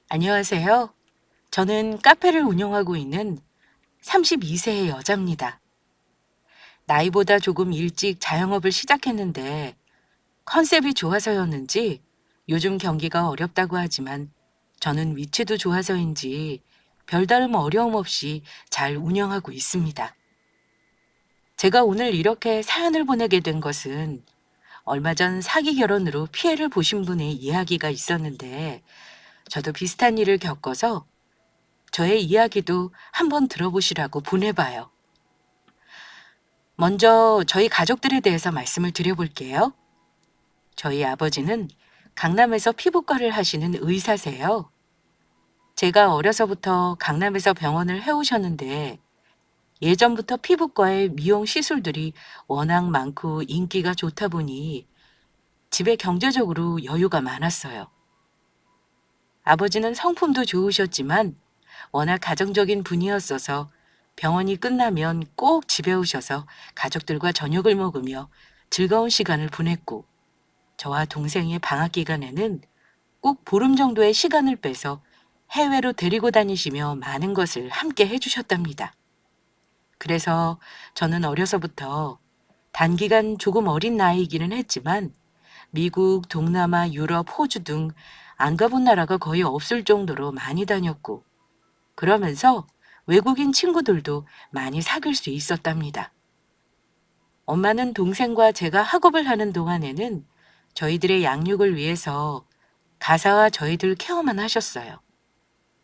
안녕하세요. 저는 카페를 운영하고 있는 32세의 여자입니다. 나이보다 조금 일찍 자영업을 시작했는데 컨셉이 좋아서였는지 요즘 경기가 어렵다고 하지만 저는 위치도 좋아서인지 별다른 어려움 없이 잘 운영하고 있습니다. 제가 오늘 이렇게 사연을 보내게 된 것은 얼마 전 사기 결혼으로 피해를 보신 분의 이야기가 있었는데 저도 비슷한 일을 겪어서 저의 이야기도 한번 들어보시라고 보내봐요. 먼저 저희 가족들에 대해서 말씀을 드려볼게요. 저희 아버지는 강남에서 피부과를 하시는 의사세요. 제가 어려서부터 강남에서 병원을 해오셨는데 예전부터 피부과의 미용 시술들이 워낙 많고 인기가 좋다 보니 집에 경제적으로 여유가 많았어요. 아버지는 성품도 좋으셨지만 워낙 가정적인 분이었어서 병원이 끝나면 꼭 집에 오셔서 가족들과 저녁을 먹으며 즐거운 시간을 보냈고 저와 동생의 방학 기간에는 꼭 보름 정도의 시간을 빼서 해외로 데리고 다니시며 많은 것을 함께 해주셨답니다. 그래서 저는 어려서부터 단기간 조금 어린 나이이기는 했지만 미국, 동남아, 유럽, 호주 등 안 가본 나라가 거의 없을 정도로 많이 다녔고 그러면서 외국인 친구들도 많이 사귈 수 있었답니다. 엄마는 동생과 제가 학업을 하는 동안에는 저희들의 양육을 위해서 가사와 저희들 케어만 하셨어요.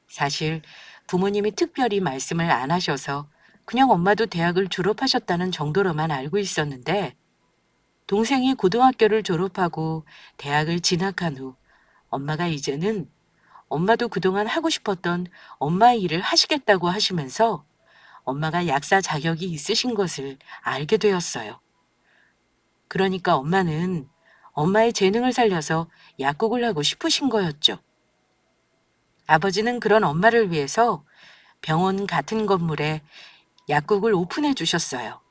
사실 부모님이 특별히 말씀을 안 하셔서 그냥 엄마도 대학을 졸업하셨다는 정도로만 알고 있었는데 동생이 고등학교를 졸업하고 대학을 진학한 후 엄마가 이제는 엄마도 그동안 하고 싶었던 엄마의 일을 하시겠다고 하시면서 엄마가 약사 자격이 있으신 것을 알게 되었어요. 그러니까 엄마는 엄마의 재능을 살려서 약국을 하고 싶으신 거였죠. 아버지는 그런 엄마를 위해서 병원 같은 건물에 약국을 오픈해 주셨어요.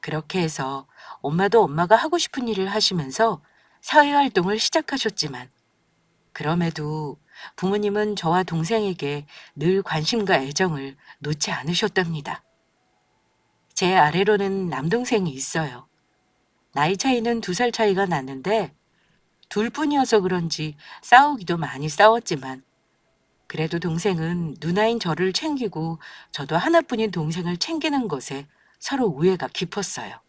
그렇게 해서 엄마도 엄마가 하고 싶은 일을 하시면서 사회활동을 시작하셨지만 그럼에도 부모님은 저와 동생에게 늘 관심과 애정을 놓지 않으셨답니다. 제 아래로는 남동생이 있어요. 나이 차이는 2살 차이가 났는데 둘뿐이어서 그런지 싸우기도 많이 싸웠지만 그래도 동생은 누나인 저를 챙기고 저도 하나뿐인 동생을 챙기는 것에 서로 우애가 깊었어요.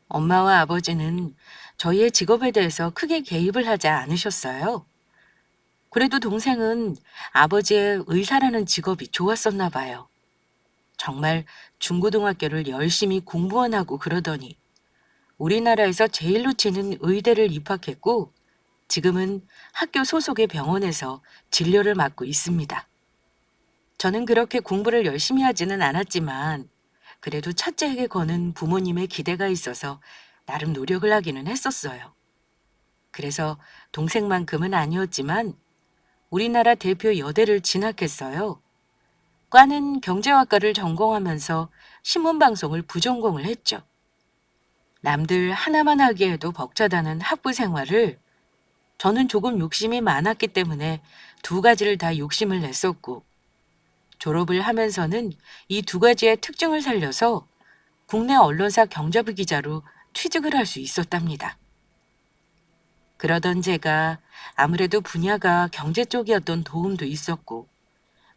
엄마와 아버지는 저희의 직업에 대해서 크게 개입을 하지 않으셨어요. 그래도 동생은 아버지의 의사라는 직업이 좋았었나 봐요. 정말 중고등학교를 열심히 공부만 하고 그러더니 우리나라에서 제일로 치는 의대를 입학했고 지금은 학교 소속의 병원에서 진료를 맡고 있습니다. 저는 그렇게 공부를 열심히 하지는 않았지만 그래도 첫째에게 거는 부모님의 기대가 있어서 나름 노력을 하기는 했었어요. 그래서 동생만큼은 아니었지만 우리나라 대표 여대를 진학했어요. 과는 경제학과를 전공하면서 신문방송을 부전공을 했죠. 남들 하나만 하기에도 벅차다는 학부 생활을 저는 조금 욕심이 많았기 때문에 2가지를 다 욕심을 냈었고 졸업을 하면서는 이 2가지의 특징을 살려서 국내 언론사 경제부 기자로 취직을 할 수 있었답니다. 그러던 제가 아무래도 분야가 경제 쪽이었던 도움도 있었고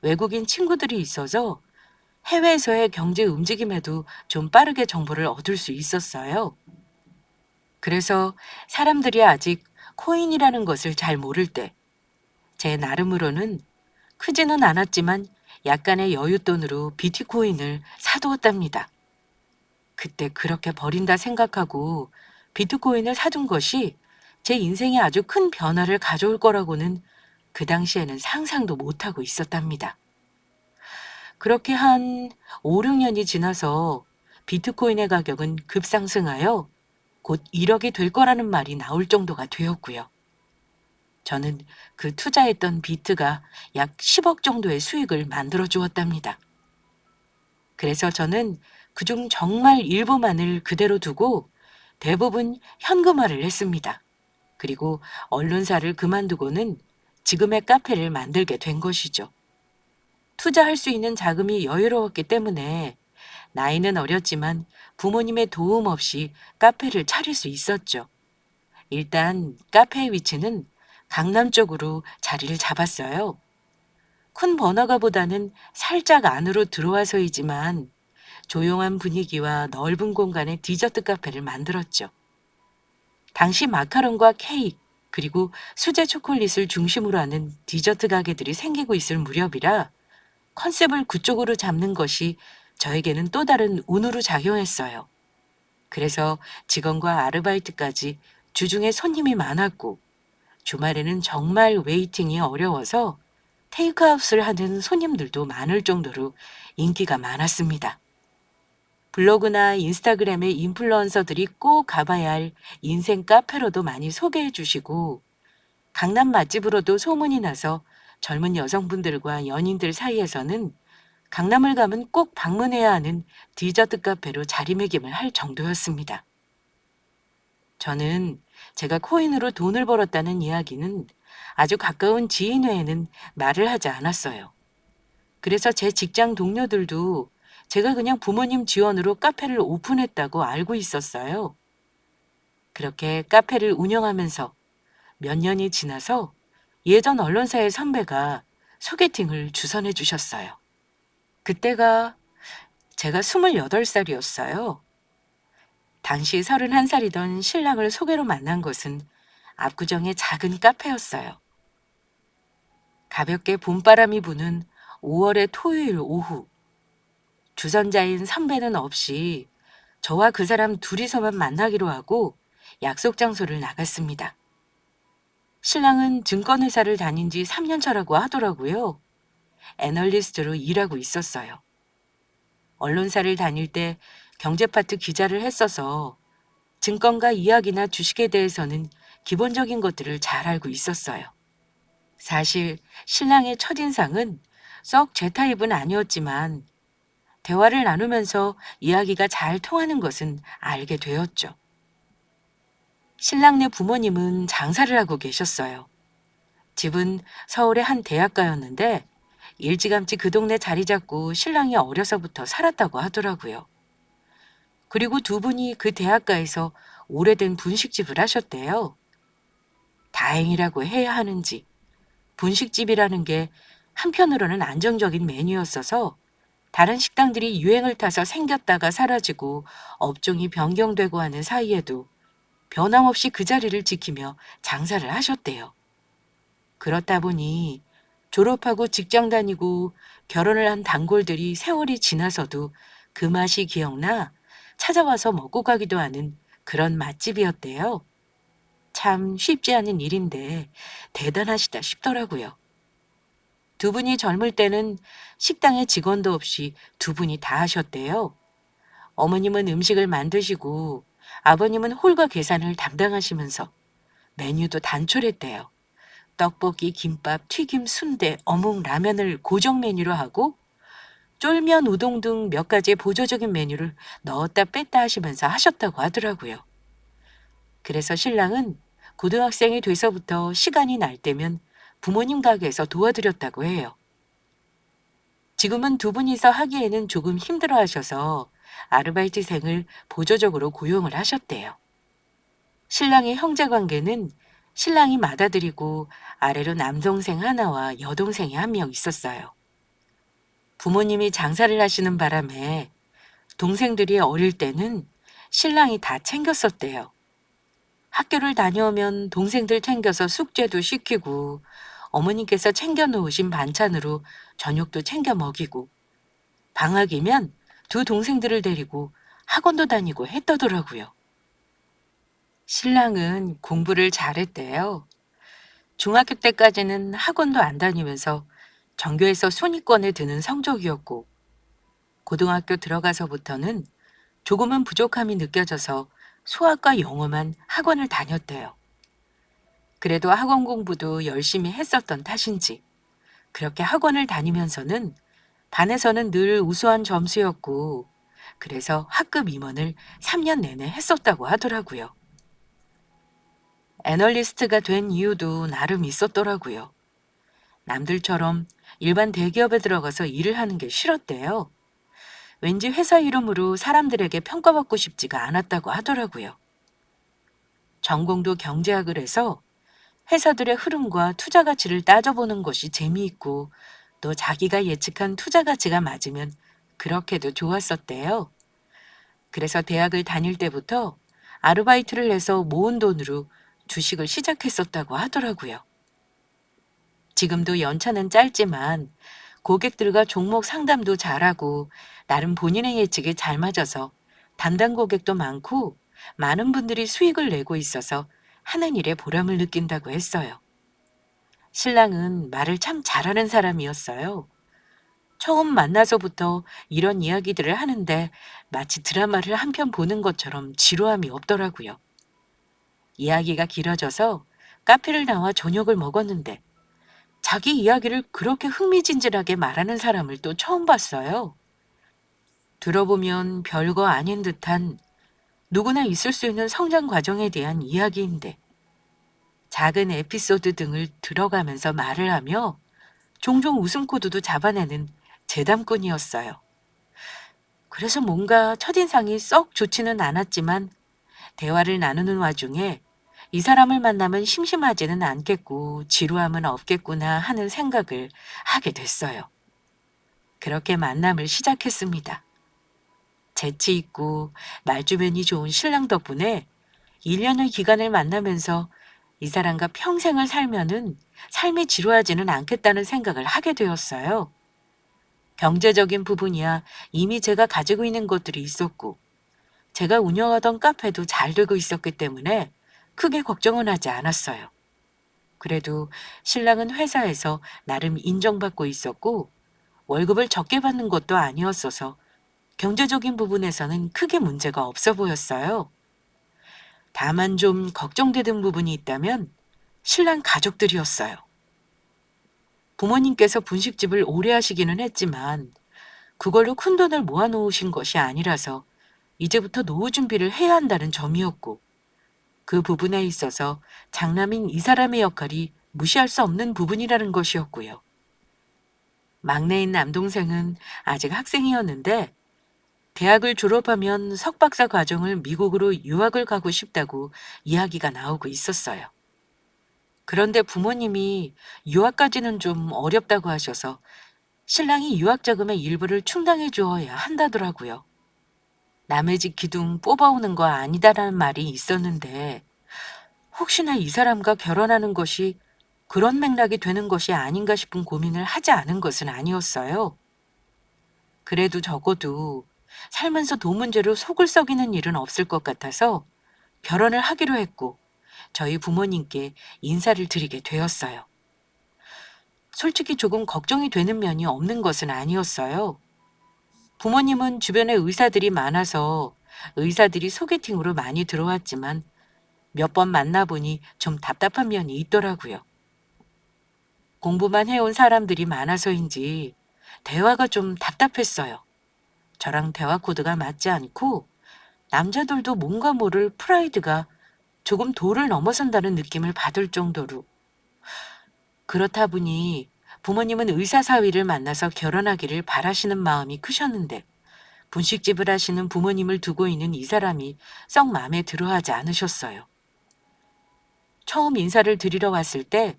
외국인 친구들이 있어서 해외에서의 경제 움직임에도 좀 빠르게 정보를 얻을 수 있었어요. 그래서 사람들이 아직 코인이라는 것을 잘 모를 때 제 나름으로는 크지는 않았지만 약간의 여윳돈으로 비트코인을 사두었답니다. 그때 그렇게 버린다 생각하고 비트코인을 사둔 것이 제 인생에 아주 큰 변화를 가져올 거라고는 그 당시에는 상상도 못하고 있었답니다. 그렇게 한 5, 6년이 지나서 비트코인의 가격은 급상승하여 곧 1억이 될 거라는 말이 나올 정도가 되었고요. 저는 그 투자했던 비트가 약 10억 정도의 수익을 만들어 주었답니다. 그래서 저는 그중 정말 일부만을 그대로 두고 대부분 현금화를 했습니다. 그리고 언론사를 그만두고는 지금의 카페를 만들게 된 것이죠. 투자할 수 있는 자금이 여유로웠기 때문에 나이는 어렸지만 부모님의 도움 없이 카페를 차릴 수 있었죠. 일단 카페의 위치는 강남 쪽으로 자리를 잡았어요. 큰 번화가보다는 살짝 안으로 들어와서이지만 조용한 분위기와 넓은 공간의 디저트 카페를 만들었죠. 당시 마카롱과 케이크, 그리고 수제 초콜릿을 중심으로 하는 디저트 가게들이 생기고 있을 무렵이라 컨셉을 그쪽으로 잡는 것이 저에게는 또 다른 운으로 작용했어요. 그래서 직원과 아르바이트까지 주중에 손님이 많았고 주말에는 정말 웨이팅이 어려워서 테이크아웃을 하는 손님들도 많을 정도로 인기가 많았습니다. 블로그나 인스타그램의 인플루언서들이 꼭 가봐야 할 인생 카페로도 많이 소개해 주시고 강남 맛집으로도 소문이 나서 젊은 여성분들과 연인들 사이에서는 강남을 가면 꼭 방문해야 하는 디저트 카페로 자리매김을 할 정도였습니다. 저는 제가 코인으로 돈을 벌었다는 이야기는 아주 가까운 지인 외에는 말을 하지 않았어요. 그래서 제 직장 동료들도 제가 그냥 부모님 지원으로 카페를 오픈했다고 알고 있었어요. 그렇게 카페를 운영하면서 몇 년이 지나서 예전 언론사의 선배가 소개팅을 주선해 주셨어요. 그때가 제가 28살이었어요. 당시 31살이던 신랑을 소개로 만난 곳은 압구정의 작은 카페였어요. 가볍게 봄바람이 부는 5월의 토요일 오후, 주선자인 선배는 없이 저와 그 사람 둘이서만 만나기로 하고 약속 장소를 나갔습니다. 신랑은 증권회사를 다닌 지 3년 차라고 하더라고요. 애널리스트로 일하고 있었어요. 언론사를 다닐 때 경제파트 기자를 했어서 증권가 이야기나 주식에 대해서는 기본적인 것들을 잘 알고 있었어요. 사실 신랑의 첫인상은 썩 제 타입은 아니었지만 대화를 나누면서 이야기가 잘 통하는 것은 알게 되었죠. 신랑네 부모님은 장사를 하고 계셨어요. 집은 서울의 한 대학가였는데 일찌감치 그 동네 자리 잡고 신랑이 어려서부터 살았다고 하더라고요. 그리고 두 분이 그 대학가에서 오래된 분식집을 하셨대요. 다행이라고 해야 하는지 분식집이라는 게 한편으로는 안정적인 메뉴였어서 다른 식당들이 유행을 타서 생겼다가 사라지고 업종이 변경되고 하는 사이에도 변함없이 그 자리를 지키며 장사를 하셨대요. 그렇다 보니 졸업하고 직장 다니고 결혼을 한 단골들이 세월이 지나서도 그 맛이 기억나 찾아와서 먹고 가기도 하는 그런 맛집이었대요. 참 쉽지 않은 일인데 대단하시다 싶더라고요. 두 분이 젊을 때는 식당에 직원도 없이 두 분이 다 하셨대요. 어머님은 음식을 만드시고 아버님은 홀과 계산을 담당하시면서 메뉴도 단촐했대요. 떡볶이, 김밥, 튀김, 순대, 어묵, 라면을 고정 메뉴로 하고 쫄면, 우동 등 몇 가지의 보조적인 메뉴를 넣었다 뺐다 하시면서 하셨다고 하더라고요. 그래서 신랑은 고등학생이 돼서부터 시간이 날 때면 부모님 가게에서 도와드렸다고 해요. 지금은 두 분이서 하기에는 조금 힘들어 하셔서 아르바이트생을 보조적으로 고용을 하셨대요. 신랑의 형제 관계는 신랑이 맏아들이고 아래로 남동생 하나와 여동생이 한 명 있었어요. 부모님이 장사를 하시는 바람에 동생들이 어릴 때는 신랑이 다 챙겼었대요. 학교를 다녀오면 동생들 챙겨서 숙제도 시키고 어머님께서 챙겨 놓으신 반찬으로 저녁도 챙겨 먹이고 방학이면 두 동생들을 데리고 학원도 다니고 했더더라고요. 신랑은 공부를 잘했대요. 중학교 때까지는 학원도 안 다니면서 전교에서 순위권에 드는 성적이었고 고등학교 들어가서부터는 조금은 부족함이 느껴져서 수학과 영어만 학원을 다녔대요. 그래도 학원 공부도 열심히 했었던 탓인지 그렇게 학원을 다니면서는 반에서는 늘 우수한 점수였고 그래서 학급 임원을 3년 내내 했었다고 하더라고요. 애널리스트가 된 이유도 나름 있었더라고요. 남들처럼 일반 대기업에 들어가서 일을 하는 게 싫었대요. 왠지 회사 이름으로 사람들에게 평가받고 싶지가 않았다고 하더라고요. 전공도 경제학을 해서 회사들의 흐름과 투자 가치를 따져보는 것이 재미있고 또 자기가 예측한 투자 가치가 맞으면 그렇게도 좋았었대요. 그래서 대학을 다닐 때부터 아르바이트를 해서 모은 돈으로 주식을 시작했었다고 하더라고요. 지금도 연차는 짧지만 고객들과 종목 상담도 잘하고 나름 본인의 예측에 잘 맞아서 담당 고객도 많고 많은 분들이 수익을 내고 있어서 하는 일에 보람을 느낀다고 했어요. 신랑은 말을 참 잘하는 사람이었어요. 처음 만나서부터 이런 이야기들을 하는데 마치 드라마를 한 편 보는 것처럼 지루함이 없더라고요. 이야기가 길어져서 카페를 나와 저녁을 먹었는데 자기 이야기를 그렇게 흥미진진하게 말하는 사람을 또 처음 봤어요. 들어보면 별거 아닌 듯한 누구나 있을 수 있는 성장 과정에 대한 이야기인데 작은 에피소드 등을 들어가면서 말을 하며 종종 웃음 코드도 잡아내는 재담꾼이었어요. 그래서 뭔가 첫인상이 썩 좋지는 않았지만 대화를 나누는 와중에 이 사람을 만나면 심심하지는 않겠고 지루함은 없겠구나 하는 생각을 하게 됐어요. 그렇게 만남을 시작했습니다. 재치 있고 말주변이 좋은 신랑 덕분에 1년의 기간을 만나면서 이 사람과 평생을 살면은 삶이 지루하지는 않겠다는 생각을 하게 되었어요. 경제적인 부분이야 이미 제가 가지고 있는 것들이 있었고 제가 운영하던 카페도 잘 되고 있었기 때문에 크게 걱정은 하지 않았어요. 그래도 신랑은 회사에서 나름 인정받고 있었고 월급을 적게 받는 것도 아니었어서 경제적인 부분에서는 크게 문제가 없어 보였어요. 다만 좀 걱정되는 부분이 있다면 신랑 가족들이었어요. 부모님께서 분식집을 오래 하시기는 했지만 그걸로 큰돈을 모아놓으신 것이 아니라서 이제부터 노후 준비를 해야 한다는 점이었고 그 부분에 있어서 장남인 이 사람의 역할이 무시할 수 없는 부분이라는 것이었고요. 막내인 남동생은 아직 학생이었는데 대학을 졸업하면 석박사 과정을 미국으로 유학을 가고 싶다고 이야기가 나오고 있었어요. 그런데 부모님이 유학까지는 좀 어렵다고 하셔서 신랑이 유학 자금의 일부를 충당해 주어야 한다더라고요. 남의 집 기둥 뽑아오는 거 아니다라는 말이 있었는데 혹시나 이 사람과 결혼하는 것이 그런 맥락이 되는 것이 아닌가 싶은 고민을 하지 않은 것은 아니었어요. 그래도 적어도 살면서 돈 문제로 속을 썩이는 일은 없을 것 같아서 결혼을 하기로 했고 저희 부모님께 인사를 드리게 되었어요. 솔직히 조금 걱정이 되는 면이 없는 것은 아니었어요. 부모님은 주변에 의사들이 많아서 의사들이 소개팅으로 많이 들어왔지만 몇 번 만나보니 좀 답답한 면이 있더라고요. 공부만 해온 사람들이 많아서인지 대화가 좀 답답했어요. 저랑 대화 코드가 맞지 않고 남자들도 뭔가 모를 프라이드가 조금 도를 넘어선다는 느낌을 받을 정도로 그렇다 보니 부모님은 의사 사위를 만나서 결혼하기를 바라시는 마음이 크셨는데 분식집을 하시는 부모님을 두고 있는 이 사람이 썩 마음에 들어하지 않으셨어요. 처음 인사를 드리러 왔을 때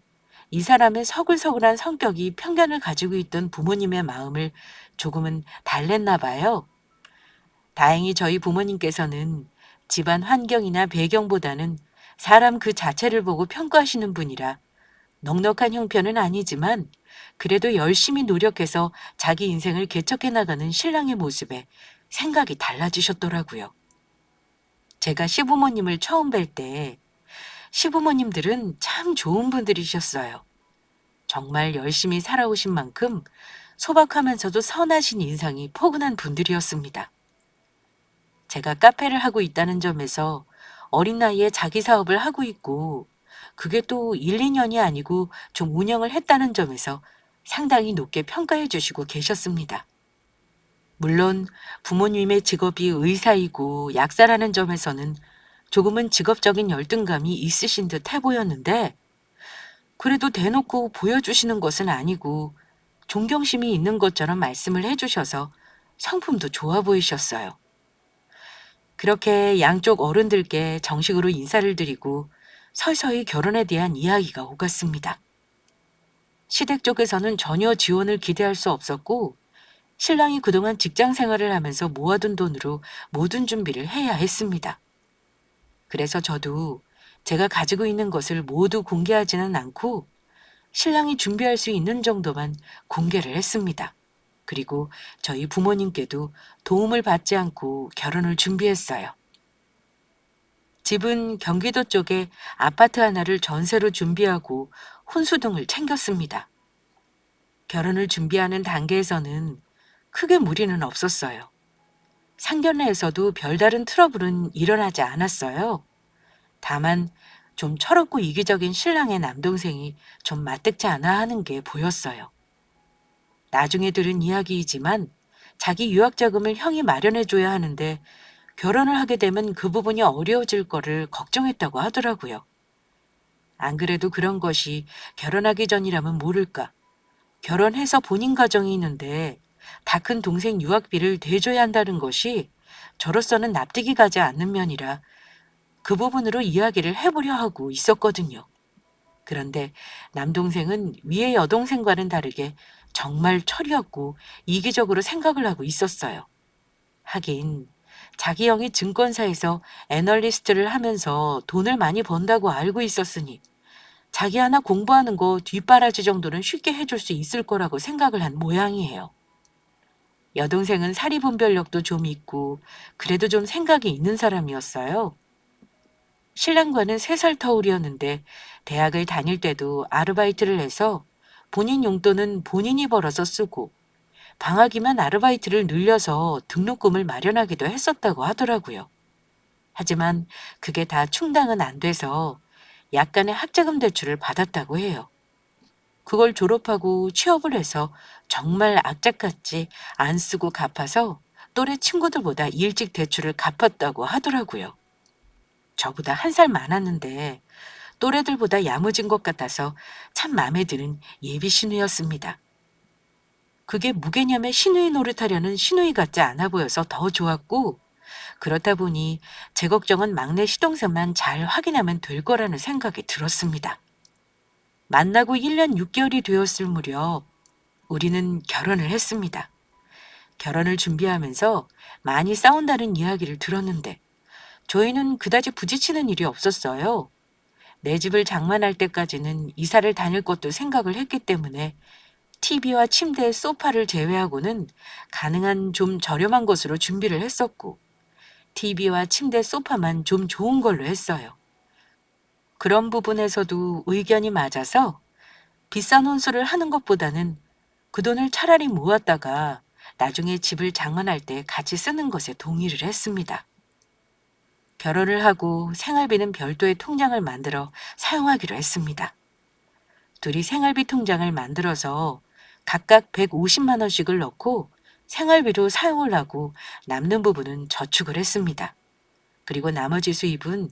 이 사람의 서글서글한 성격이 편견을 가지고 있던 부모님의 마음을 조금은 달랬나 봐요. 다행히 저희 부모님께서는 집안 환경이나 배경보다는 사람 그 자체를 보고 평가하시는 분이라 넉넉한 형편은 아니지만 그래도 열심히 노력해서 자기 인생을 개척해 나가는 신랑의 모습에 생각이 달라지셨더라고요. 제가 시부모님을 처음 뵐 때 시부모님들은 참 좋은 분들이셨어요. 정말 열심히 살아오신 만큼 소박하면서도 선하신 인상이 포근한 분들이었습니다. 제가 카페를 하고 있다는 점에서 어린 나이에 자기 사업을 하고 있고 그게 또 1, 2년이 아니고 좀 운영을 했다는 점에서 상당히 높게 평가해 주시고 계셨습니다. 물론 부모님의 직업이 의사이고 약사라는 점에서는 조금은 직업적인 열등감이 있으신 듯 해 보였는데 그래도 대놓고 보여주시는 것은 아니고 존경심이 있는 것처럼 말씀을 해주셔서 성품도 좋아 보이셨어요. 그렇게 양쪽 어른들께 정식으로 인사를 드리고 서서히 결혼에 대한 이야기가 오갔습니다. 시댁 쪽에서는 전혀 지원을 기대할 수 없었고 신랑이 그동안 직장 생활을 하면서 모아둔 돈으로 모든 준비를 해야 했습니다. 그래서 저도 제가 가지고 있는 것을 모두 공개하지는 않고 신랑이 준비할 수 있는 정도만 공개를 했습니다. 그리고 저희 부모님께도 도움을 받지 않고 결혼을 준비했어요. 집은 경기도 쪽에 아파트 하나를 전세로 준비하고 혼수 등을 챙겼습니다. 결혼을 준비하는 단계에서는 크게 무리는 없었어요. 상견례에서도 별다른 트러블은 일어나지 않았어요. 다만 좀 철없고 이기적인 신랑의 남동생이 좀 맞득지 않아 하는 게 보였어요. 나중에 들은 이야기이지만 자기 유학 자금을 형이 마련해줘야 하는데 결혼을 하게 되면 그 부분이 어려워질 거를 걱정했다고 하더라고요. 안 그래도 그런 것이 결혼하기 전이라면 모를까. 결혼해서 본인 가정이 있는데 다 큰 동생 유학비를 대줘야 한다는 것이 저로서는 납득이 가지 않는 면이라 그 부분으로 이야기를 해보려 하고 있었거든요. 그런데 남동생은 위의 여동생과는 다르게 정말 철이었고 이기적으로 생각을 하고 있었어요. 하긴 자기 형이 증권사에서 애널리스트를 하면서 돈을 많이 번다고 알고 있었으니 자기 하나 공부하는 거 뒷바라지 정도는 쉽게 해줄 수 있을 거라고 생각을 한 모양이에요. 여동생은 사리분별력도 좀 있고 그래도 좀 생각이 있는 사람이었어요. 신랑과는 3살 터울이었는데 대학을 다닐 때도 아르바이트를 해서 본인 용돈은 본인이 벌어서 쓰고 방학이면 아르바이트를 늘려서 등록금을 마련하기도 했었다고 하더라고요. 하지만 그게 다 충당은 안 돼서 약간의 학자금 대출을 받았다고 해요. 그걸 졸업하고 취업을 해서 정말 악착같이 안 쓰고 갚아서 또래 친구들보다 일찍 대출을 갚았다고 하더라고요. 저보다 1살 많았는데 또래들보다 야무진 것 같아서 참 마음에 드는 예비 신우였습니다. 그게 무개념의 시누이 노릇하려는 시누이 같지 않아 보여서 더 좋았고 그렇다 보니 제 걱정은 막내 시동생만 잘 확인하면 될 거라는 생각이 들었습니다. 만나고 1년 6개월이 되었을 무렵 우리는 결혼을 했습니다. 결혼을 준비하면서 많이 싸운다는 이야기를 들었는데 저희는 그다지 부딪히는 일이 없었어요. 내 집을 장만할 때까지는 이사를 다닐 것도 생각을 했기 때문에 TV와 침대, 소파를 제외하고는 가능한 좀 저렴한 것으로 준비를 했었고 TV와 침대, 소파만 좀 좋은 걸로 했어요. 그런 부분에서도 의견이 맞아서 비싼 혼수를 하는 것보다는 그 돈을 차라리 모았다가 나중에 집을 장만할 때 같이 쓰는 것에 동의를 했습니다. 결혼을 하고 생활비는 별도의 통장을 만들어 사용하기로 했습니다. 둘이 생활비 통장을 만들어서 각각 150만 원씩을 넣고 생활비로 사용을 하고 남는 부분은 저축을 했습니다. 그리고 나머지 수입은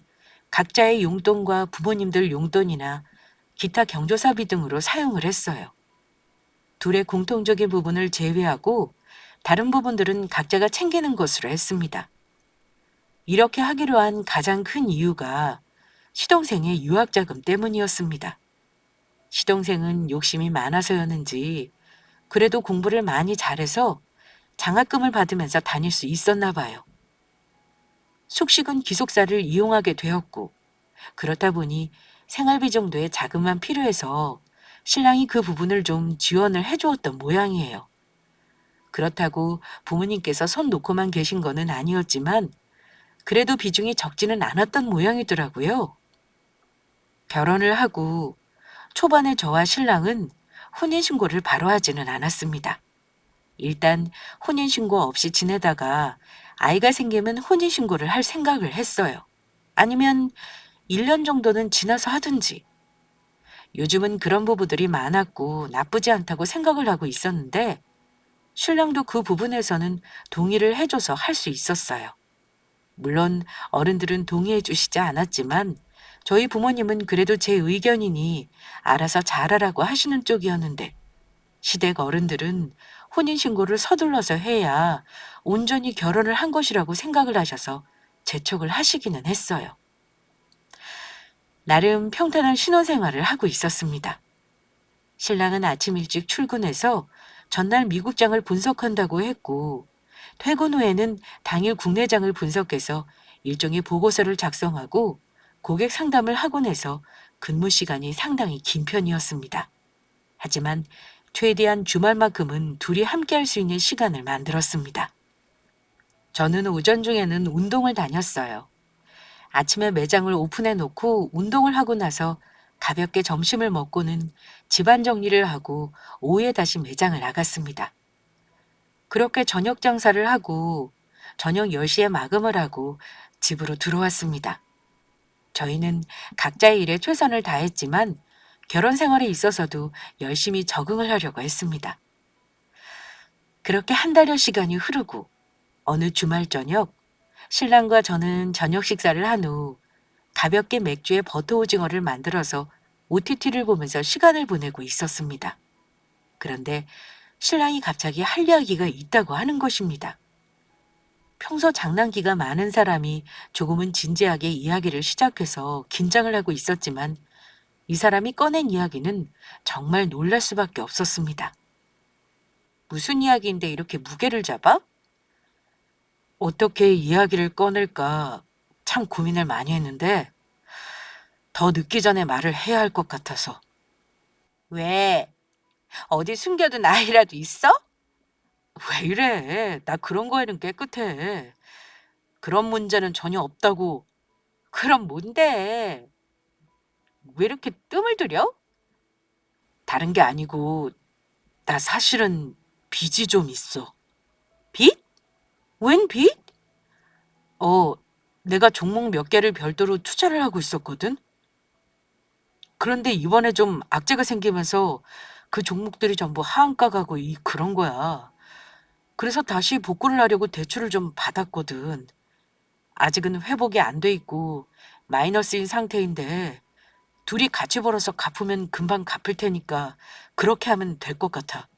각자의 용돈과 부모님들 용돈이나 기타 경조사비 등으로 사용을 했어요. 둘의 공통적인 부분을 제외하고 다른 부분들은 각자가 챙기는 것으로 했습니다. 이렇게 하기로 한 가장 큰 이유가 시동생의 유학자금 때문이었습니다. 시동생은 욕심이 많아서였는지 그래도 공부를 많이 잘해서 장학금을 받으면서 다닐 수 있었나 봐요. 숙식은 기숙사를 이용하게 되었고 그렇다 보니 생활비 정도의 자금만 필요해서 신랑이 그 부분을 좀 지원을 해주었던 모양이에요. 그렇다고 부모님께서 손 놓고만 계신 거는 아니었지만 그래도 비중이 적지는 않았던 모양이더라고요. 결혼을 하고 초반에 저와 신랑은 혼인신고를 바로 하지는 않았습니다. 일단 혼인신고 없이 지내다가 아이가 생기면 혼인신고를 할 생각을 했어요. 아니면 1년 정도는 지나서 하든지. 요즘은 그런 부부들이 많았고 나쁘지 않다고 생각을 하고 있었는데 신랑도 그 부분에서는 동의를 해줘서 할 수 있었어요. 물론 어른들은 동의해 주시지 않았지만 저희 부모님은 그래도 제 의견이니 알아서 잘하라고 하시는 쪽이었는데 시댁 어른들은 혼인신고를 서둘러서 해야 온전히 결혼을 한 것이라고 생각을 하셔서 재촉을 하시기는 했어요. 나름 평탄한 신혼생활을 하고 있었습니다. 신랑은 아침 일찍 출근해서 전날 미국장을 분석한다고 했고, 퇴근 후에는 당일 국내장을 분석해서 일종의 보고서를 작성하고 고객 상담을 하곤 해서 근무 시간이 상당히 긴 편이었습니다. 하지만 최대한 주말만큼은 둘이 함께 할 수 있는 시간을 만들었습니다. 저는 오전 중에는 운동을 다녔어요. 아침에 매장을 오픈해 놓고 운동을 하고 나서 가볍게 점심을 먹고는 집안 정리를 하고 오후에 다시 매장을 나갔습니다. 그렇게 저녁 장사를 하고 저녁 10시에 마감을 하고 집으로 들어왔습니다. 저희는 각자의 일에 최선을 다했지만 결혼 생활에 있어서도 열심히 적응을 하려고 했습니다. 그렇게 한 달여 시간이 흐르고 어느 주말 저녁 신랑과 저는 저녁 식사를 한 후 가볍게 맥주에 버터 오징어를 만들어서 OTT를 보면서 시간을 보내고 있었습니다. 그런데 신랑이 갑자기 할 이야기가 있다고 하는 것입니다. 평소 장난기가 많은 사람이 조금은 진지하게 이야기를 시작해서 긴장을 하고 있었지만 이 사람이 꺼낸 이야기는 정말 놀랄 수밖에 없었습니다. 무슨 이야기인데 이렇게 무게를 잡아? 어떻게 이야기를 꺼낼까 참 고민을 많이 했는데 더 늦기 전에 말을 해야 할 것 같아서. 왜? 어디 숨겨둔 아이라도 있어? 왜 이래? 나 그런 거에는 깨끗해. 그런 문제는 전혀 없다고. 그럼 뭔데? 왜 이렇게 뜸을 들여? 다른 게 아니고 나 사실은 빚이 좀 있어. 빚? 웬 빚? 어, 내가 종목 몇 개를 별도로 투자를 하고 있었거든. 그런데 이번에 좀 악재가 생기면서 그 종목들이 전부 하한가 가고 그런 거야. 그래서 다시 복구를 하려고 대출을 좀 받았거든. 아직은 회복이 안 돼 있고 마이너스인 상태인데 둘이 같이 벌어서 갚으면 금방 갚을 테니까 그렇게 하면 될 것 같아.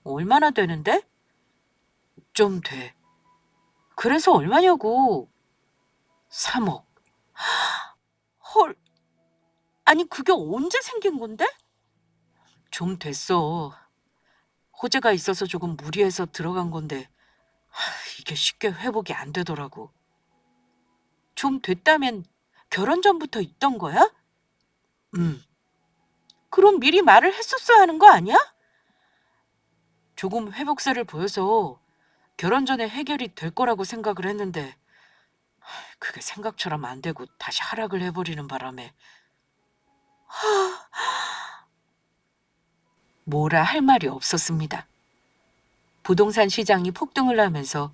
얼마나 되는데? 좀 돼. 그래서 얼마냐고. 3억. 헐, 아니 그게 언제 생긴 건데? 좀 됐어. 호재가 있어서 조금 무리해서 들어간 건데 이게 쉽게 회복이 안 되더라고. 좀 됐다면 결혼 전부터 있던 거야? 음. 그럼 미리 말을 했었어야 하는 거 아니야? 조금 회복세를 보여서 결혼 전에 해결이 될 거라고 생각을 했는데 그게 생각처럼 안 되고 다시 하락을 해버리는 바람에 뭐라 할 말이 없었습니다. 부동산 시장이 폭등을 하면서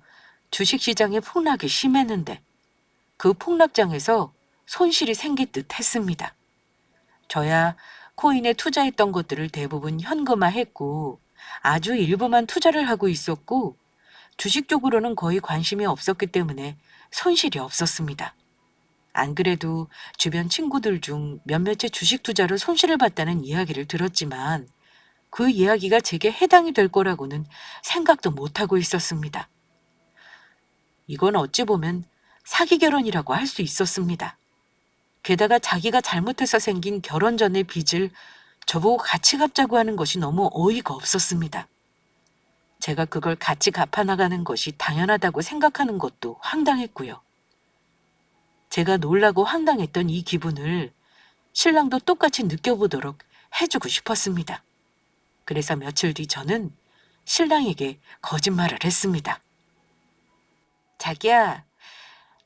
주식 시장의 폭락이 심했는데 그 폭락장에서 손실이 생길 듯 했습니다. 저야 코인에 투자했던 것들을 대부분 현금화했고 아주 일부만 투자를 하고 있었고 주식 쪽으로는 거의 관심이 없었기 때문에 손실이 없었습니다. 안 그래도 주변 친구들 중 몇몇의 주식 투자로 손실을 봤다는 이야기를 들었지만 그 이야기가 제게 해당이 될 거라고는 생각도 못하고 있었습니다. 이건 어찌 보면 사기 결혼이라고 할 수 있었습니다. 게다가 자기가 잘못해서 생긴 결혼 전의 빚을 저보고 같이 갚자고 하는 것이 너무 어이가 없었습니다. 제가 그걸 같이 갚아나가는 것이 당연하다고 생각하는 것도 황당했고요. 제가 놀라고 황당했던 이 기분을 신랑도 똑같이 느껴보도록 해주고 싶었습니다. 그래서 며칠 뒤 저는 신랑에게 거짓말을 했습니다. 자기야,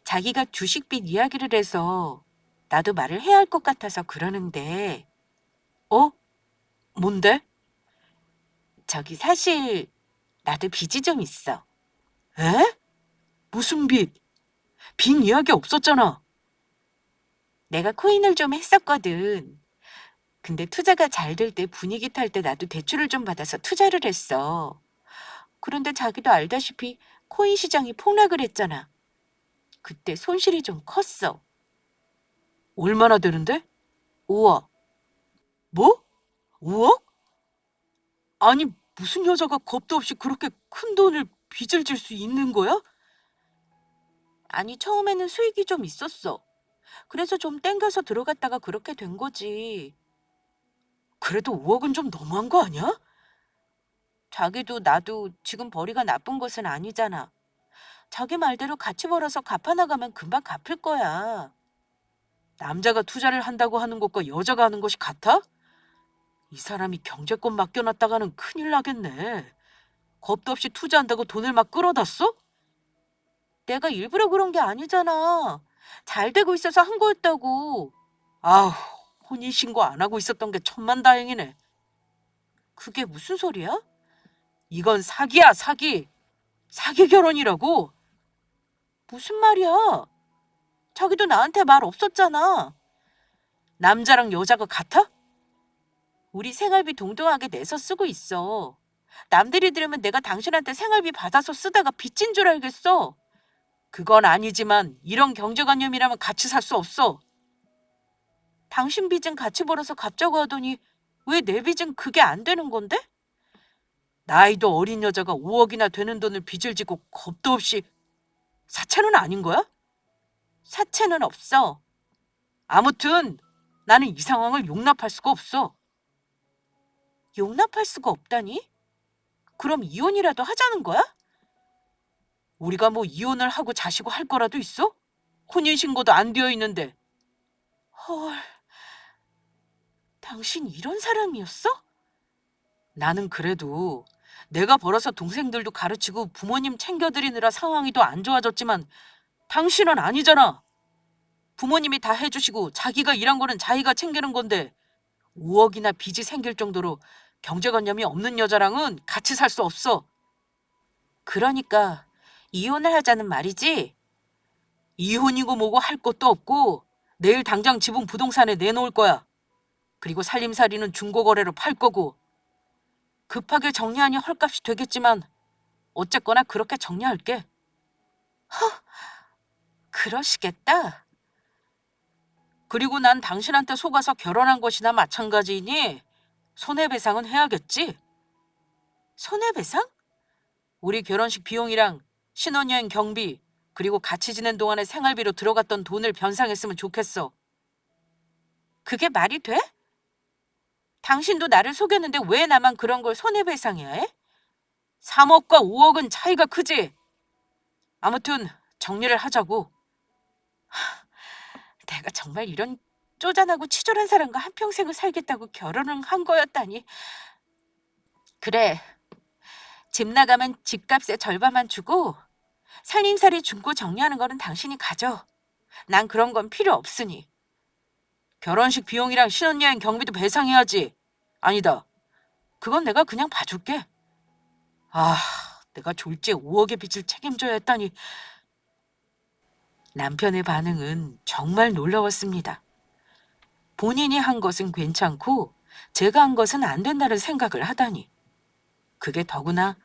자기가 주식빚 이야기를 해서 나도 말을 해야 할 것 같아서 그러는데, 어? 뭔데? 저기 사실 나도 빚이 좀 있어. 에? 무슨 빚? 빚 이야기 없었잖아. 내가 코인을 좀 했었거든. 근데 투자가 잘 될 때 분위기 탈 때 나도 대출을 좀 받아서 투자를 했어. 그런데 자기도 알다시피 코인 시장이 폭락을 했잖아. 그때 손실이 좀 컸어. 얼마나 되는데? 5억. 뭐? 5억? 아니, 무슨 여자가 겁도 없이 그렇게 큰 돈을 빚을 질 수 있는 거야? 아니, 처음에는 수익이 좀 있었어. 그래서 좀 땡겨서 들어갔다가 그렇게 된 거지. 그래도 5억은 좀 너무한 거 아니야? 자기도 나도 지금 벌이가 나쁜 것은 아니잖아. 자기 말대로 같이 벌어서 갚아나가면 금방 갚을 거야. 남자가 투자를 한다고 하는 것과 여자가 하는 것이 같아? 이 사람이 경제권 맡겨놨다가는 큰일 나겠네. 겁도 없이 투자한다고 돈을 막 끌어다 써? 내가 일부러 그런 게 아니잖아. 잘 되고 있어서 한 거였다고. 아우, 혼인신고 안 하고 있었던 게 천만다행이네. 그게 무슨 소리야? 이건 사기야, 사기. 사기 결혼이라고? 무슨 말이야? 자기도 나한테 말 없었잖아. 남자랑 여자가 같아? 우리 생활비 동등하게 내서 쓰고 있어. 남들이 들으면 내가 당신한테 생활비 받아서 쓰다가 빚진 줄 알겠어. 그건 아니지만 이런 경제관념이라면 같이 살 수 없어. 당신 빚은 같이 벌어서 갚자고 하더니 왜 내 빚은 그게 안 되는 건데? 나이도 어린 여자가 5억이나 되는 돈을 빚을 지고 겁도 없이 사채는 아닌 거야? 사채는 없어. 아무튼 나는 이 상황을 용납할 수가 없어. 용납할 수가 없다니? 그럼 이혼이라도 하자는 거야? 우리가 뭐 이혼을 하고 자시고 할 거라도 있어? 혼인신고도 안 되어 있는데. 헐, 당신 이런 사람이었어? 나는 그래도 내가 벌어서 동생들도 가르치고 부모님 챙겨드리느라 상황이 더 안 좋아졌지만 당신은 아니잖아. 부모님이 다 해주시고 자기가 일한 거는 자기가 챙기는 건데 5억이나 빚이 생길 정도로 경제관념이 없는 여자랑은 같이 살 수 없어. 그러니까 이혼을 하자는 말이지? 이혼이고 뭐고 할 것도 없고 내일 당장 지분 부동산에 내놓을 거야. 그리고 살림살이는 중고거래로 팔 거고 급하게 정리하니 헐값이 되겠지만 어쨌거나 그렇게 정리할게. 그러시겠다. 그리고 난 당신한테 속아서 결혼한 것이나 마찬가지이니 손해배상은 해야겠지? 손해배상? 우리 결혼식 비용이랑 신혼여행 경비 그리고 같이 지낸 동안의 생활비로 들어갔던 돈을 변상했으면 좋겠어. 그게 말이 돼? 당신도 나를 속였는데 왜 나만 그런 걸 손해배상해야 해? 3억과 5억은 차이가 크지? 아무튼 정리를 하자고. 내가 정말 이런 쪼잔하고 치졸한 사람과 한평생을 살겠다고 결혼을 한 거였다니. 그래, 집 나가면 집값의 절반만 주고 살림살이 중고 정리하는 거는 당신이 가져. 난 그런 건 필요 없으니. 결혼식 비용이랑 신혼여행 경비도 배상해야지. 아니다. 그건 내가 그냥 봐줄게. 아, 내가 졸지에 5억의 빚을 책임져야 했다니. 남편의 반응은 정말 놀라웠습니다. 본인이 한 것은 괜찮고 제가 한 것은 안 된다는 생각을 하다니. 그게 더구나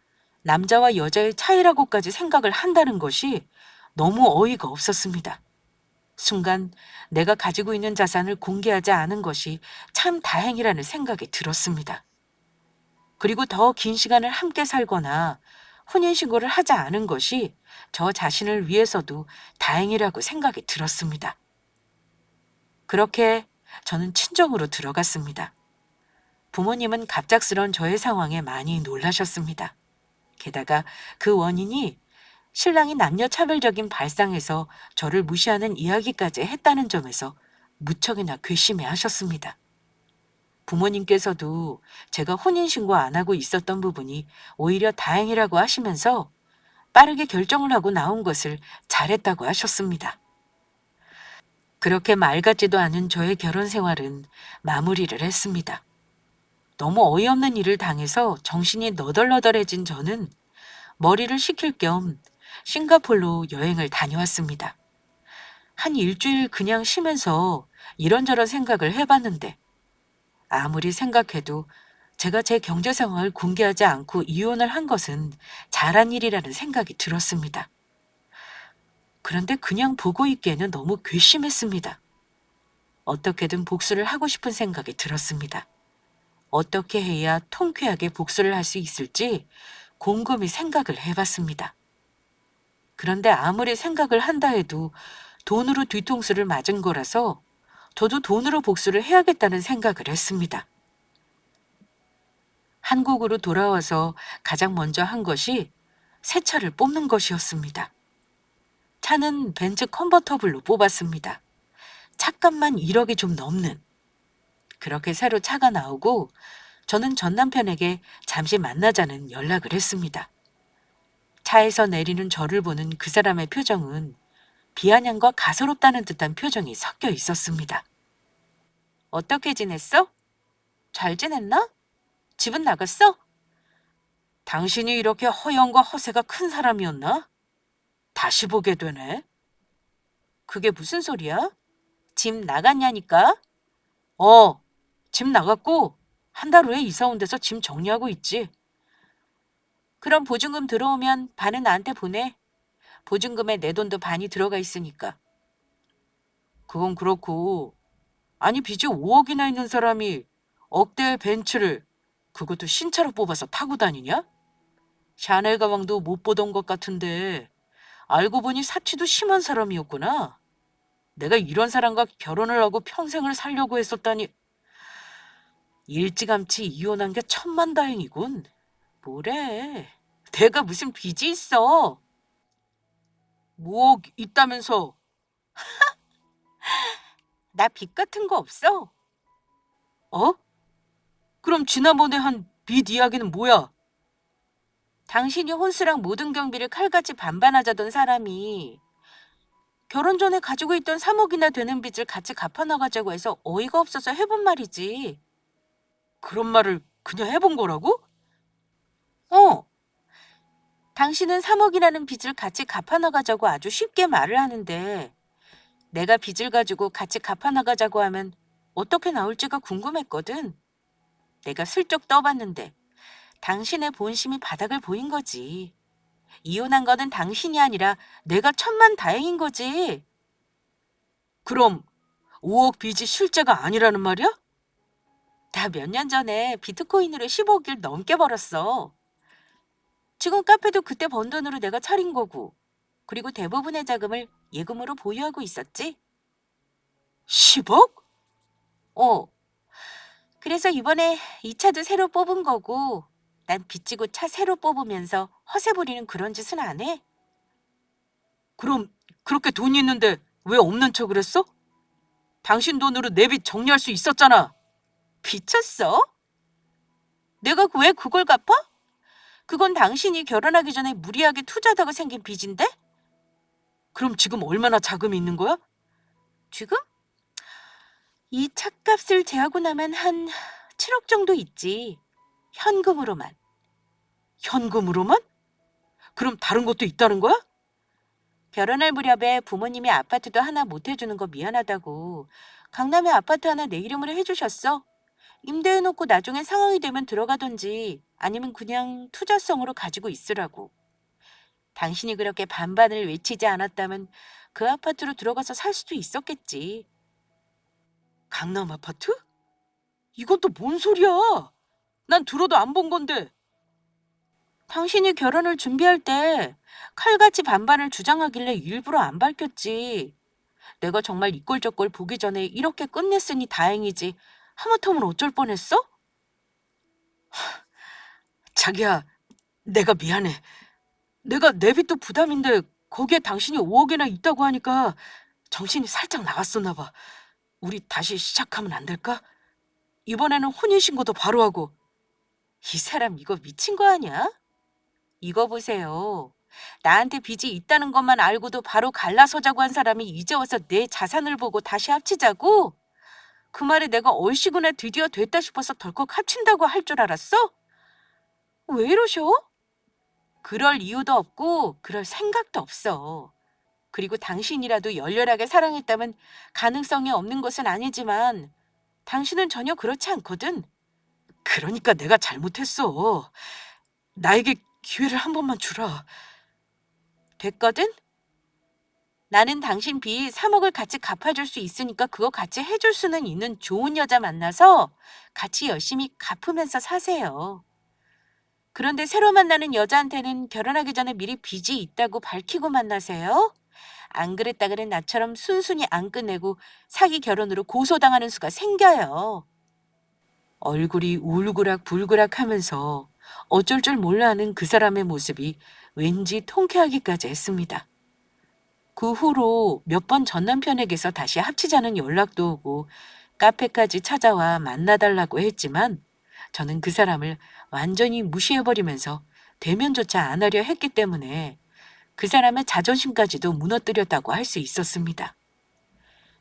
남자와 여자의 차이라고까지 생각을 한다는 것이 너무 어이가 없었습니다. 순간 내가 가지고 있는 자산을 공개하지 않은 것이 참 다행이라는 생각이 들었습니다. 그리고 더 긴 시간을 함께 살거나 혼인신고를 하지 않은 것이 저 자신을 위해서도 다행이라고 생각이 들었습니다. 그렇게 저는 친정으로 들어갔습니다. 부모님은 갑작스런 저의 상황에 많이 놀라셨습니다. 게다가 그 원인이 신랑이 남녀 차별적인 발상에서 저를 무시하는 이야기까지 했다는 점에서 무척이나 괘씸해 하셨습니다. 부모님께서도 제가 혼인신고 안 하고 있었던 부분이 오히려 다행이라고 하시면서 빠르게 결정을 하고 나온 것을 잘했다고 하셨습니다. 그렇게 말 같지도 않은 저의 결혼 생활은 마무리를 했습니다. 너무 어이없는 일을 당해서 정신이 너덜너덜해진 저는 머리를 식힐 겸 싱가포르로 여행을 다녀왔습니다. 한 일주일 그냥 쉬면서 이런저런 생각을 해봤는데 아무리 생각해도 제가 제 경제 상황을 공개하지 않고 이혼을 한 것은 잘한 일이라는 생각이 들었습니다. 그런데 그냥 보고 있기에는 너무 괘씸했습니다. 어떻게든 복수를 하고 싶은 생각이 들었습니다. 어떻게 해야 통쾌하게 복수를 할 수 있을지 곰곰이 생각을 해봤습니다. 그런데 아무리 생각을 한다 해도 돈으로 뒤통수를 맞은 거라서 저도 돈으로 복수를 해야겠다는 생각을 했습니다. 한국으로 돌아와서 가장 먼저 한 것이 새 차를 뽑는 것이었습니다. 차는 벤츠 컨버터블로 뽑았습니다. 차값만 1억이 좀 넘는. 그렇게 새로 차가 나오고 저는 전 남편에게 잠시 만나자는 연락을 했습니다. 차에서 내리는 저를 보는 그 사람의 표정은 비아냥과 가소롭다는 듯한 표정이 섞여 있었습니다. 어떻게 지냈어? 잘 지냈나? 집은 나갔어? 당신이 이렇게 허영과 허세가 큰 사람이었나? 다시 보게 되네. 그게 무슨 소리야? 집 나갔냐니까? 어, 집 나갔고 한 달 후에 이사 온 데서 짐 정리하고 있지. 그럼 보증금 들어오면 반은 나한테 보내. 보증금에 내 돈도 반이 들어가 있으니까. 그건 그렇고, 아니 빚이 5억이나 있는 사람이 억대의 벤츠를 그것도 신차로 뽑아서 타고 다니냐? 샤넬 가방도 못 보던 것 같은데 알고 보니 사치도 심한 사람이었구나. 내가 이런 사람과 결혼을 하고 평생을 살려고 했었다니. 일찌감치 이혼한 게 천만다행이군. 뭐래? 내가 무슨 빚이 있어? 뭐 있다면서? 나 빚 같은 거 없어. 어? 그럼 지난번에 한 빚 이야기는 뭐야? 당신이 혼수랑 모든 경비를 칼같이 반반하자던 사람이 결혼 전에 가지고 있던 3억이나 되는 빚을 같이 갚아나가자고 해서 어이가 없어서 해본 말이지. 그런 말을 그냥 해본 거라고? 어. 당신은 3억이라는 빚을 같이 갚아나가자고 아주 쉽게 말을 하는데 내가 빚을 가지고 같이 갚아나가자고 하면 어떻게 나올지가 궁금했거든. 내가 슬쩍 떠봤는데 당신의 본심이 바닥을 보인 거지. 이혼한 거는 당신이 아니라 내가 천만다행인 거지. 그럼 5억 빚이 실제가 아니라는 말이야? 나 몇 년 전에 비트코인으로 15억을 넘게 벌었어. 지금 카페도 그때 번 돈으로 내가 차린 거고. 그리고 대부분의 자금을 예금으로 보유하고 있었지. 10억? 어. 그래서 이번에 이 차도 새로 뽑은 거고 난 빚지고 차 새로 뽑으면서 허세 부리는 그런 짓은 안 해. 그럼 그렇게 돈이 있는데 왜 없는 척을 했어? 당신 돈으로 내 빚 정리할 수 있었잖아. 미쳤어? 내가 왜 그걸 갚아? 그건 당신이 결혼하기 전에 무리하게 투자하다가 생긴 빚인데? 그럼 지금 얼마나 자금이 있는 거야? 지금? 이 차값을 제하고 나면 한 7억 정도 있지. 현금으로만. 현금으로만? 그럼 다른 것도 있다는 거야? 결혼할 무렵에 부모님이 아파트도 하나 못 해주는 거 미안하다고 강남에 아파트 하나 내 이름으로 해주셨어. 임대해놓고 나중에 상황이 되면 들어가든지 아니면 그냥 투자성으로 가지고 있으라고. 당신이 그렇게 반반을 외치지 않았다면 그 아파트로 들어가서 살 수도 있었겠지. 강남 아파트? 이건 또 뭔 소리야? 난 들어도 안 본 건데. 당신이 결혼을 준비할 때 칼같이 반반을 주장하길래 일부러 안 밝혔지. 내가 정말 이 꼴 저 꼴 보기 전에 이렇게 끝냈으니 다행이지. 하마터면 어쩔 뻔했어? 자기야, 내가 미안해. 내가 내 빚도 부담인데 거기에 당신이 5억이나 있다고 하니까 정신이 살짝 나갔었나 봐. 우리 다시 시작하면 안 될까? 이번에는 혼인신고도 바로 하고. 이 사람 이거 미친 거 아니야? 이거 보세요. 나한테 빚이 있다는 것만 알고도 바로 갈라서자고 한 사람이 이제 와서 내 자산을 보고 다시 합치자고? 그 말에 내가 얼씨구나 드디어 됐다 싶어서 덜컥 합친다고 할 줄 알았어? 왜 이러셔? 그럴 이유도 없고 그럴 생각도 없어. 그리고 당신이라도 열렬하게 사랑했다면 가능성이 없는 것은 아니지만 당신은 전혀 그렇지 않거든. 그러니까 내가 잘못했어. 나에게 기회를 한 번만 주라. 됐거든? 나는 당신 빚 3억을 같이 갚아줄 수 있으니까 그거 같이 해줄 수는 있는 좋은 여자 만나서 같이 열심히 갚으면서 사세요. 그런데 새로 만나는 여자한테는 결혼하기 전에 미리 빚이 있다고 밝히고 만나세요? 안 그랬다 그래 나처럼 순순히 안 끝내고 사기 결혼으로 고소당하는 수가 생겨요. 얼굴이 울그락불그락 하면서 어쩔 줄 몰라 하는 그 사람의 모습이 왠지 통쾌하기까지 했습니다. 그 후로 몇 번 전 남편에게서 다시 합치자는 연락도 오고 카페까지 찾아와 만나달라고 했지만 저는 그 사람을 완전히 무시해버리면서 대면조차 안 하려 했기 때문에 그 사람의 자존심까지도 무너뜨렸다고 할 수 있었습니다.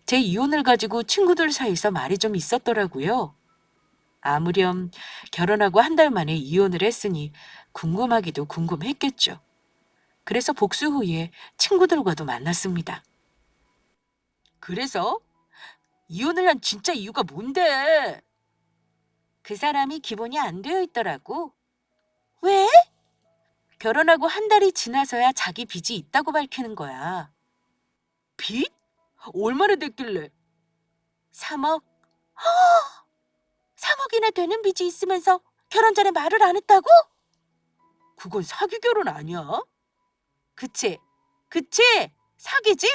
제 이혼을 가지고 친구들 사이에서 말이 좀 있었더라고요. 아무렴 결혼하고 한 달 만에 이혼을 했으니 궁금하기도 궁금했겠죠. 그래서 복수 후에 친구들과도 만났습니다. 그래서 이혼을 한 진짜 이유가 뭔데? 그 사람이 기본이 안 되어 있더라고. 왜? 결혼하고 한 달이 지나서야 자기 빚이 있다고 밝히는 거야. 빚? 얼마나 됐길래? 3억? 3억이나 되는 빚이 있으면서 결혼 전에 말을 안 했다고? 그건 사기 결혼 아니야? 그치? 그치? 사기지?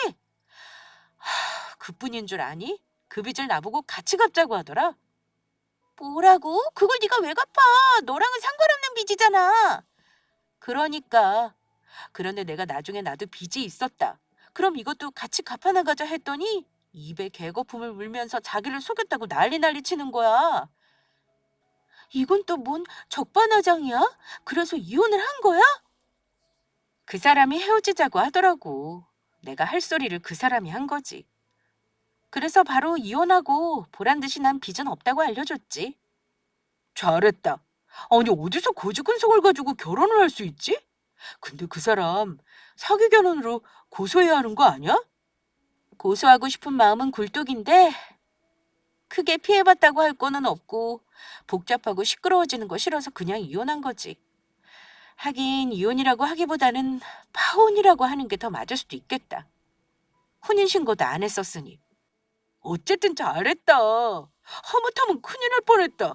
그뿐인 줄 아니? 그 빚을 나보고 같이 갚자고 하더라. 뭐라고? 그걸 네가 왜 갚아? 너랑은 상관없는 빚이잖아. 그러니까. 그런데 내가 나중에 나도 빚이 있었다. 그럼 이것도 같이 갚아나가자 했더니 입에 개거품을 물면서 자기를 속였다고 난리 치는 거야. 이건 또 뭔 적반하장이야? 그래서 이혼을 한 거야? 그 사람이 헤어지자고 하더라고. 내가 할 소리를 그 사람이 한 거지. 그래서 바로 이혼하고 보란 듯이 난 빚은 없다고 알려줬지. 잘했다. 아니 어디서 거지근성을 가지고 결혼을 할 수 있지? 근데 그 사람 사기 결혼으로 고소해야 하는 거 아니야? 고소하고 싶은 마음은 굴뚝인데 크게 피해봤다고 할 거는 없고 복잡하고 시끄러워지는 거 싫어서 그냥 이혼한 거지. 하긴 이혼이라고 하기보다는 파혼이라고 하는 게 더 맞을 수도 있겠다. 혼인신고도 안 했었으니. 어쨌든 잘했다. 하마터면 큰일 날 뻔했다.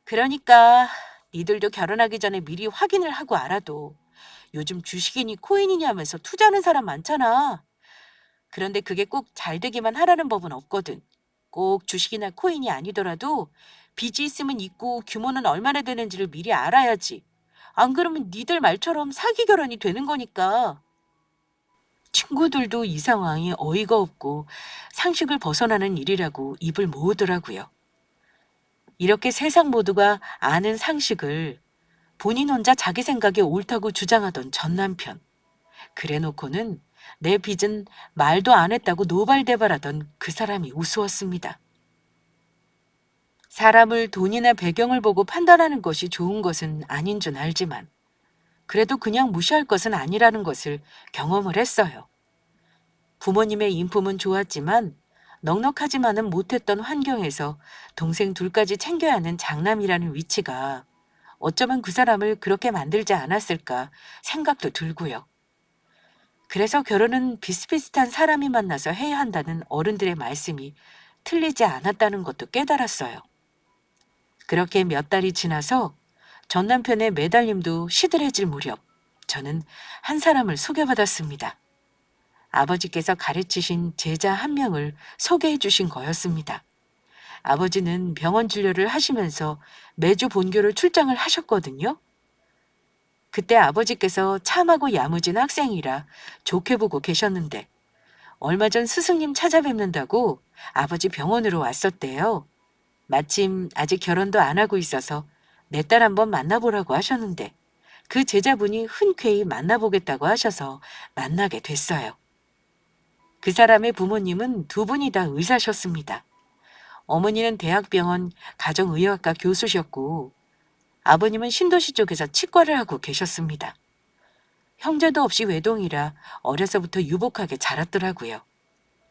그러니까 니들도 결혼하기 전에 미리 확인을 하고 알아도 요즘 주식이니 코인이니 하면서 투자하는 사람 많잖아. 그런데 그게 꼭 잘 되기만 하라는 법은 없거든. 꼭 주식이나 코인이 아니더라도 빚이 있으면 있고 규모는 얼마나 되는지를 미리 알아야지. 안 그러면 니들 말처럼 사기 결혼이 되는 거니까. 친구들도 이 상황이 어이가 없고 상식을 벗어나는 일이라고 입을 모으더라고요. 이렇게 세상 모두가 아는 상식을 본인 혼자 자기 생각에 옳다고 주장하던 전 남편. 그래놓고는 내 빚은 말도 안 했다고 노발대발하던 그 사람이 우스웠습니다. 사람을 돈이나 배경을 보고 판단하는 것이 좋은 것은 아닌 줄 알지만 그래도 그냥 무시할 것은 아니라는 것을 경험을 했어요. 부모님의 인품은 좋았지만 넉넉하지만은 못했던 환경에서 동생 둘까지 챙겨야 하는 장남이라는 위치가 어쩌면 그 사람을 그렇게 만들지 않았을까 생각도 들고요. 그래서 결혼은 비슷비슷한 사람이 만나서 해야 한다는 어른들의 말씀이 틀리지 않았다는 것도 깨달았어요. 그렇게 몇 달이 지나서 전 남편의 매달림도 시들해질 무렵 저는 한 사람을 소개받았습니다. 아버지께서 가르치신 제자 한 명을 소개해 주신 거였습니다. 아버지는 병원 진료를 하시면서 매주 본교를 출장을 하셨거든요. 그때 아버지께서 참하고 야무진 학생이라 좋게 보고 계셨는데 얼마 전 스승님 찾아뵙는다고 아버지 병원으로 왔었대요. 마침 아직 결혼도 안 하고 있어서 내 딸 한번 만나보라고 하셨는데 그 제자분이 흔쾌히 만나보겠다고 하셔서 만나게 됐어요. 그 사람의 부모님은 두 분이 다 의사셨습니다. 어머니는 대학병원 가정의학과 교수셨고 아버님은 신도시 쪽에서 치과를 하고 계셨습니다. 형제도 없이 외동이라 어려서부터 유복하게 자랐더라고요.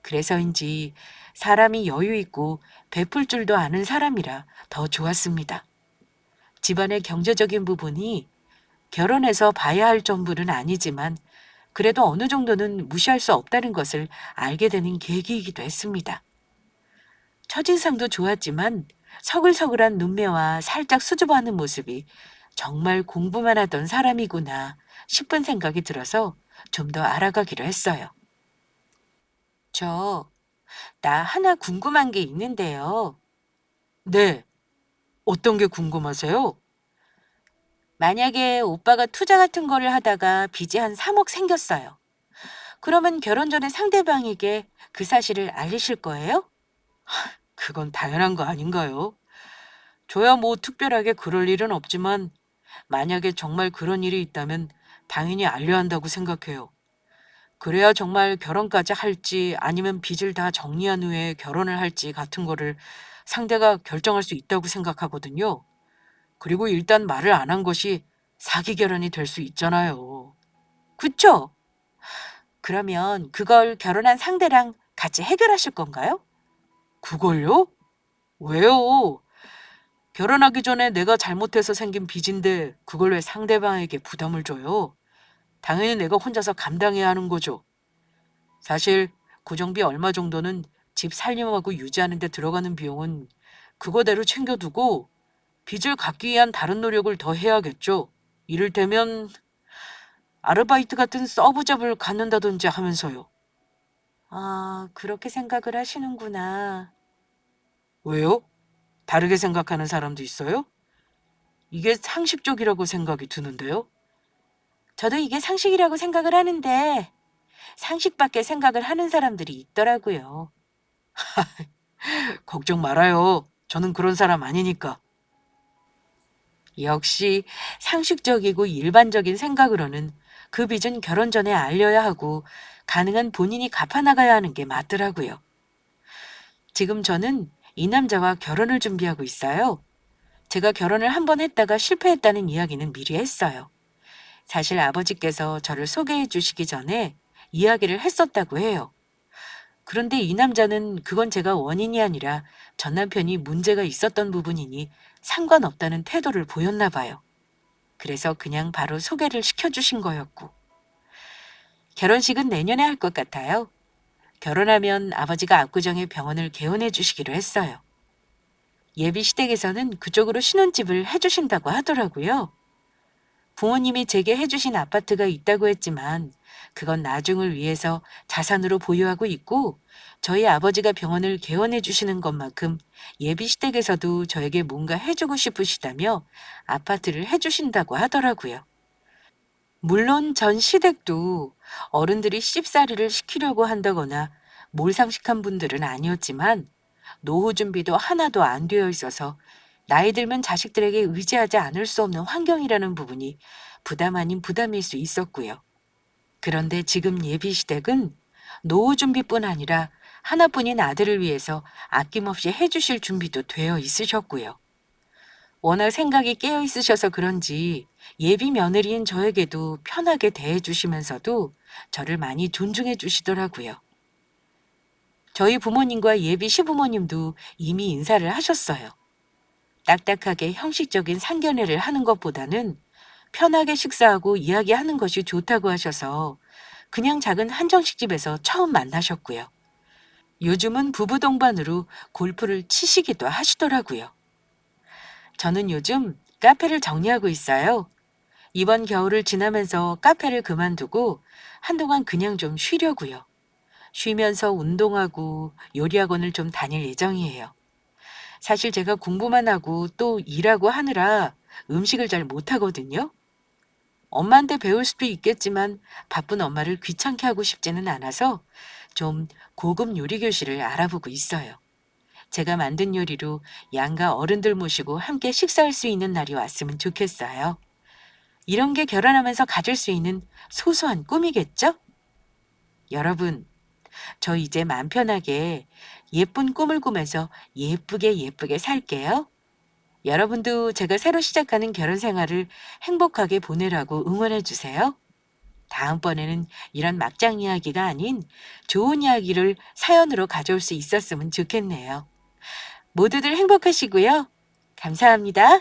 그래서인지 사람이 여유 있고 베풀 줄도 아는 사람이라 더 좋았습니다. 집안의 경제적인 부분이 결혼해서 봐야 할 정도는 아니지만 그래도 어느 정도는 무시할 수 없다는 것을 알게 되는 계기이기도 했습니다. 첫인상도 좋았지만 서글서글한 눈매와 살짝 수줍어하는 모습이 정말 공부만 하던 사람이구나 싶은 생각이 들어서 좀 더 알아가기로 했어요. 나 하나 궁금한 게 있는데요. 네, 어떤 게 궁금하세요? 만약에 오빠가 투자 같은 거를 하다가 빚이 한 3억 생겼어요. 그러면 결혼 전에 상대방에게 그 사실을 알리실 거예요? 그건 당연한 거 아닌가요? 저야 뭐 특별하게 그럴 일은 없지만 만약에 정말 그런 일이 있다면 당연히 알려야 한다고 생각해요. 그래야 정말 결혼까지 할지 아니면 빚을 다 정리한 후에 결혼을 할지 같은 거를 상대가 결정할 수 있다고 생각하거든요. 그리고 일단 말을 안 한 것이 사기 결혼이 될 수 있잖아요. 그쵸? 그러면 그걸 결혼한 상대랑 같이 해결하실 건가요? 그걸요? 왜요? 결혼하기 전에 내가 잘못해서 생긴 빚인데 그걸 왜 상대방에게 부담을 줘요? 당연히 내가 혼자서 감당해야 하는 거죠. 사실 고정비 얼마 정도는 집 살림하고 유지하는 데 들어가는 비용은 그거대로 챙겨두고 빚을 갚기 위한 다른 노력을 더 해야겠죠. 이를테면 아르바이트 같은 서브잡을 갖는다든지 하면서요. 아, 그렇게 생각을 하시는구나. 왜요? 다르게 생각하는 사람도 있어요? 이게 상식적이라고 생각이 드는데요. 저도 이게 상식이라고 생각을 하는데 상식밖에 생각을 하는 사람들이 있더라고요. 걱정 말아요. 저는 그런 사람 아니니까. 역시 상식적이고 일반적인 생각으로는 그 빚은 결혼 전에 알려야 하고 가능한 본인이 갚아나가야 하는 게 맞더라고요. 지금 저는 이 남자와 결혼을 준비하고 있어요. 제가 결혼을 한 번 했다가 실패했다는 이야기는 미리 했어요. 사실 아버지께서 저를 소개해 주시기 전에 이야기를 했었다고 해요. 그런데 이 남자는 그건 제가 원인이 아니라 전 남편이 문제가 있었던 부분이니 상관없다는 태도를 보였나 봐요. 그래서 그냥 바로 소개를 시켜주신 거였고. 결혼식은 내년에 할 것 같아요. 결혼하면 아버지가 압구정에 병원을 개원해 주시기로 했어요. 예비 시댁에서는 그쪽으로 신혼집을 해주신다고 하더라고요. 부모님이 제게 해주신 아파트가 있다고 했지만 그건 나중을 위해서 자산으로 보유하고 있고 저희 아버지가 병원을 개원해 주시는 것만큼 예비 시댁에서도 저에게 뭔가 해주고 싶으시다며 아파트를 해주신다고 하더라고요. 물론 전 시댁도 어른들이 시집살이를 시키려고 한다거나 몰상식한 분들은 아니었지만 노후 준비도 하나도 안 되어 있어서 나이 들면 자식들에게 의지하지 않을 수 없는 환경이라는 부분이 부담 아닌 부담일 수 있었고요. 그런데 지금 예비 시댁은 노후 준비뿐 아니라 하나뿐인 아들을 위해서 아낌없이 해주실 준비도 되어 있으셨고요. 워낙 생각이 깨어 있으셔서 그런지 예비 며느리인 저에게도 편하게 대해 주시면서도 저를 많이 존중해 주시더라고요. 저희 부모님과 예비 시부모님도 이미 인사를 하셨어요. 딱딱하게 형식적인 상견례를 하는 것보다는 편하게 식사하고 이야기하는 것이 좋다고 하셔서 그냥 작은 한정식 집에서 처음 만나셨고요. 요즘은 부부 동반으로 골프를 치시기도 하시더라고요. 저는 요즘 카페를 정리하고 있어요. 이번 겨울을 지나면서 카페를 그만두고 한동안 그냥 좀 쉬려고요. 쉬면서 운동하고 요리학원을 좀 다닐 예정이에요. 사실 제가 공부만 하고 또 일하고 하느라 음식을 잘 못하거든요. 엄마한테 배울 수도 있겠지만 바쁜 엄마를 귀찮게 하고 싶지는 않아서 좀 고급 요리 교실을 알아보고 있어요. 제가 만든 요리로 양가 어른들 모시고 함께 식사할 수 있는 날이 왔으면 좋겠어요. 이런 게 결혼하면서 가질 수 있는 소소한 꿈이겠죠? 여러분, 저 이제 맘 편하게 예쁜 꿈을 꾸면서 예쁘게 예쁘게 살게요. 여러분도 제가 새로 시작하는 결혼 생활을 행복하게 보내라고 응원해 주세요. 다음번에는 이런 막장 이야기가 아닌 좋은 이야기를 사연으로 가져올 수 있었으면 좋겠네요. 모두들 행복하시고요. 감사합니다.